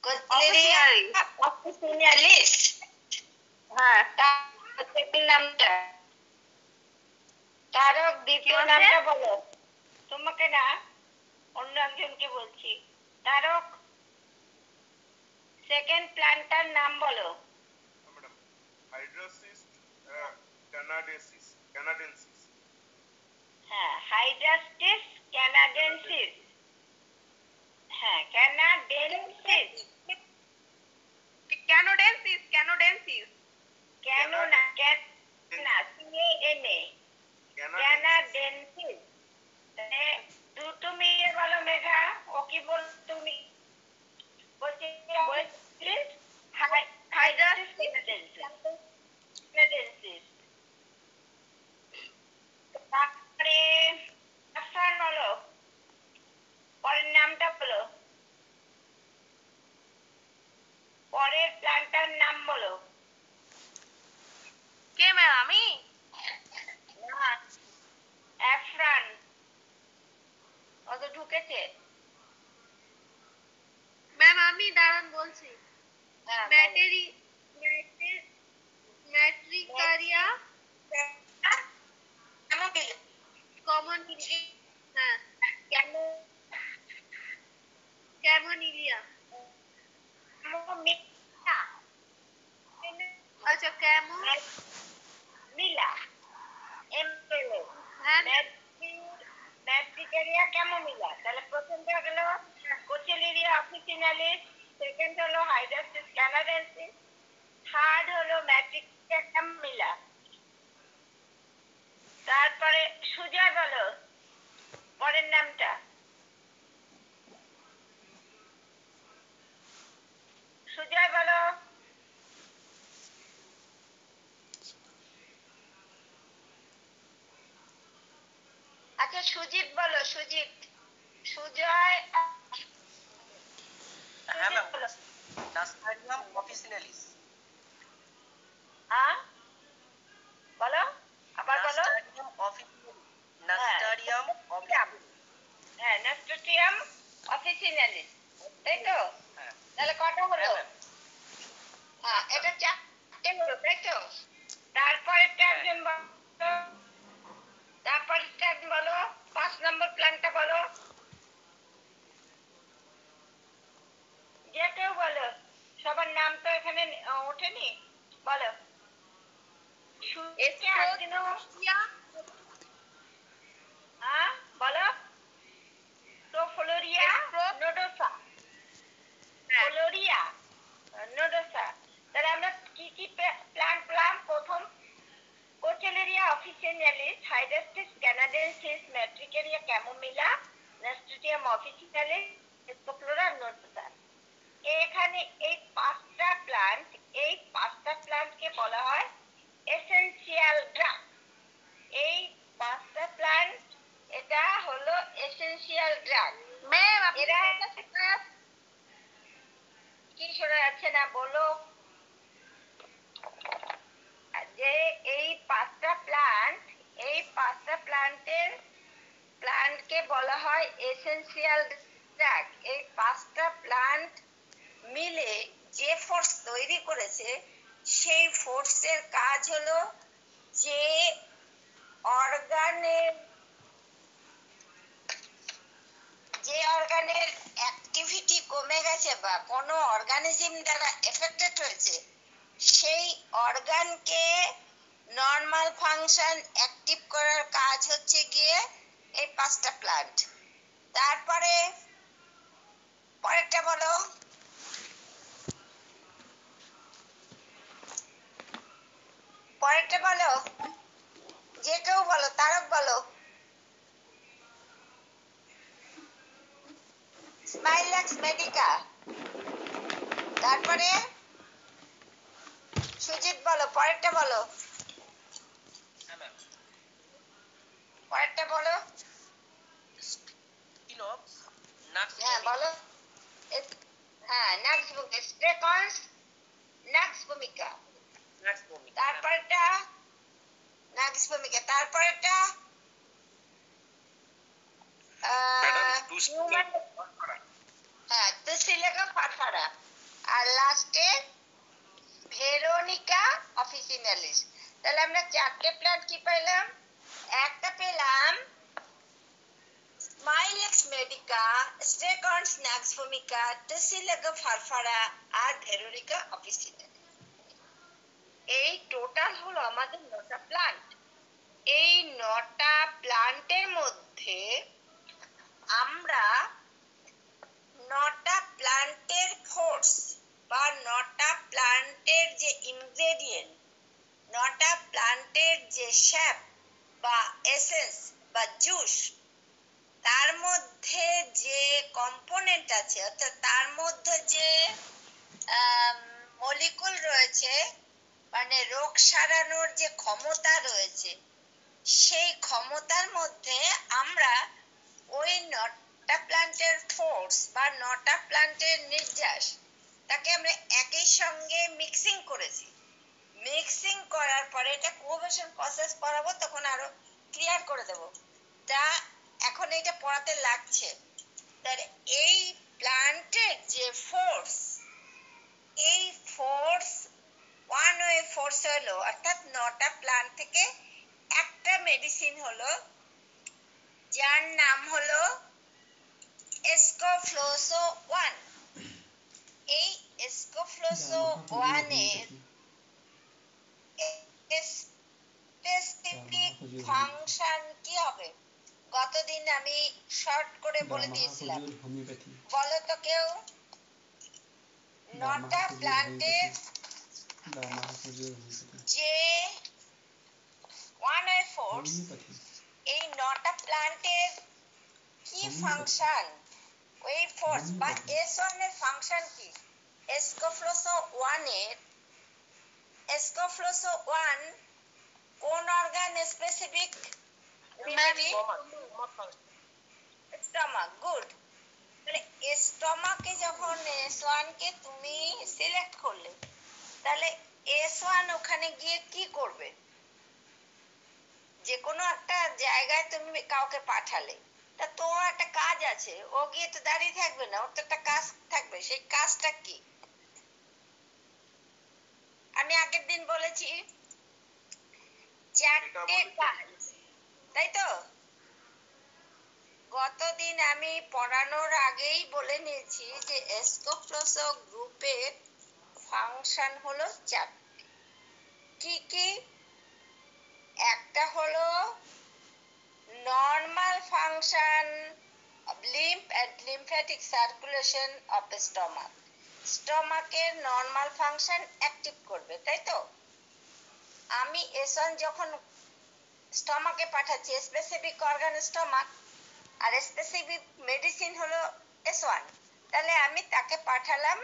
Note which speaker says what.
Speaker 1: কোচলেরিয়া officinalis. হ্যাঁ, second নামটা তারক। দ্বিতীয় নামটা বলো। তোমাকে না, অন্য একজনকে বলছি। তারক, সেকেন্ড প্ল্যান্টটার নাম বলো।
Speaker 2: ম্যাডাম, হাইড্রাসিস কানাডেন্সিস। কানাডেন্সিস।
Speaker 1: হ্যাঁ, হাইড্রাস্টিস ক্যানাডেন্সিস। হ্যাঁ, ক্যানাডেন্সিস।
Speaker 3: ক্যানোডেন্সিস। ক্যানোডেন্সিস।
Speaker 1: কেন না, কেন না, CANA। ক্যানাডেন্সিস। তুমি বলো মেঘা, ও কি বল তুমি বলছিস? Hydrastis canadensis. তারপরে আফসান বলো, পরের নামটা বলো, পরের প্ল্যান্টটার নাম বলো।
Speaker 3: কে ম্যাম? আমি?
Speaker 1: না, আফরান। ও তো ঢুকেছে।
Speaker 3: ম্যাম আমি দাঁড়ান বলছি। ম্যাট্রিকারিয়া কমন। হ্যাঁ, ক্যামোনিলিয়া। আচ্ছা,
Speaker 1: মিলা এমএলএ।
Speaker 3: হ্যাঁ
Speaker 1: ম্যাট্রিকারিয়া ক্যামোমিলা। তাহলে প্রথমটা হলো কোচেলেরিয়া অফিসিনালিস, সেকেন্ড হলো হাইড্রাস্টিস ক্যানাডেন্সিস, থার্ড হলো ম্যাট্রিকারিয়া ক্যামোমিলা। তারপরে সুজয় বলো পরের নামটা। সুজয় বলো। আচ্ছা, সুজিত বলো। সুজিত। সুজয়।
Speaker 4: হ্যাঁ ম্যাম, নাস্টারিয়াম অফিসিনালিস।
Speaker 1: হ্যাঁ বলো, আবার বলো।
Speaker 4: নাস্টারিয়াম অফিসিনালিস। নাস্টারিয়াম অফিসিনালিস।
Speaker 1: হ্যাঁ, নাস্টারিয়াম অফিসিনালিস, তাই তো? তাহলে কটা হলো? হ্যাঁ, এটা চারটে হলো, তাই তো? তারপরেরটা একজন বলো। তারপরেরটা একজন বলো, 5 নম্বর প্ল্যানটা বলো। যে কেউ বলো, সবার নাম তো এখানে ওঠেনি। বলো। হ্যাঁ বলো। ফ্লোরিয়া নোডোসা। ফ্লোরিয়া নোডোসা। তাহলে আমরা কি কি প্ল্যান্ট পেলাম? প্রথম Cochlearia officinalis, Hydrastis canadensis, Matricaria chamomilla, Nasturtium officinalis, Scrophularia nodosa. এখানে এই পাঁচটা প্ল্যান্টকে বলা হয় এসেনশিয়াল ড্রাগ। এই পাঁচটা প্ল্যান্ট, এটা হলো এসেনশিয়াল ড্রাগ।
Speaker 3: ম্যাম
Speaker 1: এরা কি শোনা যাচ্ছে না বলো? যে এই পাঁচটা প্ল্যান্টকে বলা হয় এসেনশিয়াল ড্রাগ। এই পাঁচটা প্ল্যান্ট মিলে যে ফোর্স তৈরি করেছে, সেই ফোর্সের কাজ হলো যে অর্গানের অ্যাক্টিভিটি কমে গেছে বা কোনো অর্গানিজম দ্বারা এফেক্টেড হয়েছে, সেই অর্গানকে নর্মাল ফাংশন অ্যাক্টিভ করার কাজ হচ্ছে গিয়ে এই পাঁচটা প্ল্যান্ট। তারপরে পরেরটা বলো। পরেরটা বলো, যে কেউ বলো। তারক বলো। স্মাইলাক্স মেডিকা। তারপরে সুজিত বলো, পরেরটা বলো। পরেরটা বলো। হ্যাঁ বলো। হ্যাঁ, নাক্স ভূমিকা। স্ট্রেকন্স নাক্স ভূমিকা। তারপরেরটা নাক্স ভূমিকা। তারপরেরটা হ্যাঁ, তুসিলেকা ফারফারা। আর লাস্টে ভেরোনিকা অফিসিনালিস। তাহলে আমরা চারটে প্ল্যান্ট কি পেলাম? একটা পেলাম স্মাইলেক্স মেডিকা, স্টেকন্স ন্যাক্সফোমিকা, টেসিলেগা ফারফারা আর ভেরোনিকা অফিসিনালিস। এই টোটাল হলো আমাদের 9টা প্ল্যান্ট। এই 9টা প্ল্যান্টের মধ্যে আমরা 9টা প্ল্যান্টের ফোর্স বা 9টা প্ল্যান্টের যে ইনগ্রেডিয়েন্ট, 9টা প্ল্যান্টের যে শ্যাপ বা এসেন্স বা জুস, তার মধ্যে যে কম্পোনেন্ট আছে, অর্থাৎ তার মধ্যে যে মলিকুল রয়েছে, মানে রোগ সারানোর যে ক্ষমতা রয়েছে, সেই ক্ষমতার মধ্যে আমরা ওই 9টা প্ল্যান্টের ফোর্স বা 9টা প্ল্যান্টের নির্যাস, তাকে আমরা একই সঙ্গে মিক্সিং করেছি। মিক্সিং করার পরে এটা কোহেশন প্রসেস পড়াবো, তখন আরো ক্লিয়ার করে দেব। তা এখন এটা পড়াতে লাগছে। তার এই প্ল্যান্টের যে ফোর্স, এই ফোর্স ওয়ান ওয়ে ফোর্স হলো, অর্থাৎ 9টা প্ল্যান্ট থেকে একটা মেডিসিন হলো যার নাম হলো এসকোফ্লোসো 1। এই এসকোফ্লোসো 1 এর স্পেসিফিক ফাংশন কি হবে? গতদিন আমি শর্ট করে বলে দিয়েছিলাম, বলো তো কেউ। 9টা প্ল্যান্টের যে ওয়ান ওয়ে ফোর্স, এই 9টা প্ল্যান্টের কি ফাংশন? ওই ফোর্স বা S1 এর ফাংশন কি? এসকোফ্লোসো 1 এর এসকোফ্লোসো 1 কোন অর্গান স্পেসিফিক? স্টমাক। গুড। তাহলে স্টমাকে যখন S1 কে তুমি সিলেক্ট করলে, তাহলে S1 ওখানে গিয়ে কি করবে? যে কোনো একটা জায়গায় তুমি কাউকে পাঠালে, তা তোমার একটা কাজ আছে, ও গিয়ে তো দাঁড়িয়ে থাকবে না, ওর তো একটা কাজ থাকবে। সেই কাজটা কি? আমি আগের দিন বলেছি চারটে কাজ, তাই তো? গতদিন আমি পড়ানোর আগেই বলে নিয়েছি যে এসকোফ্লোসো গ্রুপের ফাংশন হলো চারটে। কি কি? একটা হলো normal function of lymph and lymphatic circulation of the stomach. স্টমাকের নরমাল ফাংশন অ্যাক্টিভ করবে, তাই তো? আমি S1 যখন স্টমাকে পাঠাচ্ছি, স্পেসিফিক অর্গান স্টমাক, আর স্পেসিফিক মেডিসিন হলো S1, তাহলে আমি তাকে পাঠালাম